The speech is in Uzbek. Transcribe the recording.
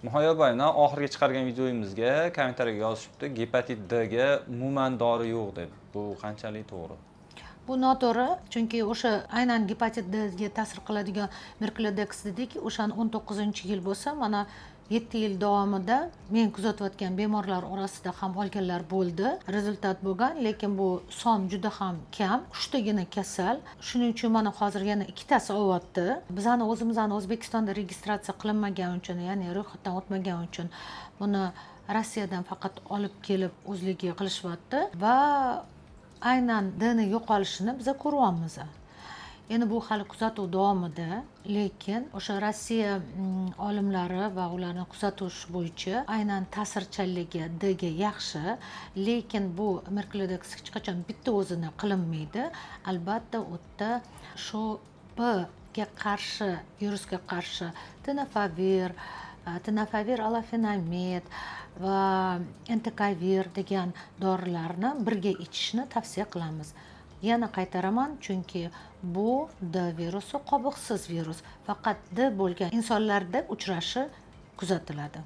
Muhayyo Bayna oxirgi chiqargan videoyimizga kommentariyaga yozishibdi, gepatit Dga umuman dori yo'q deb. Bu qanchalik to'g'ri? Bu noto'g'ri, chunki o'sha aynan gepatit Dga ta'sir qiladigan Mercledex dedik, o'shani 19-yil bo'lsa, mana 7 yil davomida men kuzatayotgan bemorlar orasida ham olganlar bo'ldi. Rezultat bo'lgan, lekin bu son juda ham kam, 3 tagina kasal. Shuning uchun mana hozir yana ikkitasi olyapti. Bizani o'zimizni O'zbekistonda registratsiya qilinmagani uchun, ya'ni ro'yxatdan o'tmagani uchun buni Rossiyadan faqat olib kelib o'zligi qilishyapti va aynan Dni yo'qolishini biz ko'ryapmiz. Endi bu hali kuzatuv davomida, lekin o'sha Rossiya olimlari va ularning kuzatish bo'yicha aynan ta'sirchanligi Dga yaxshi, lekin bu Mercledex hech qachon bitta o'zini qilinmaydi. Albatta, u yerda shu Bga qarshi, virusga qarshi tenofovir, alafenamid va entikavir degan dorilarni birga ichishni tavsiya qilamiz. Yana qaytaraman, chunki bu D virusi qobiqsiz virus, faqat D bo'lgan insonlarda uchrashi kuzatiladi.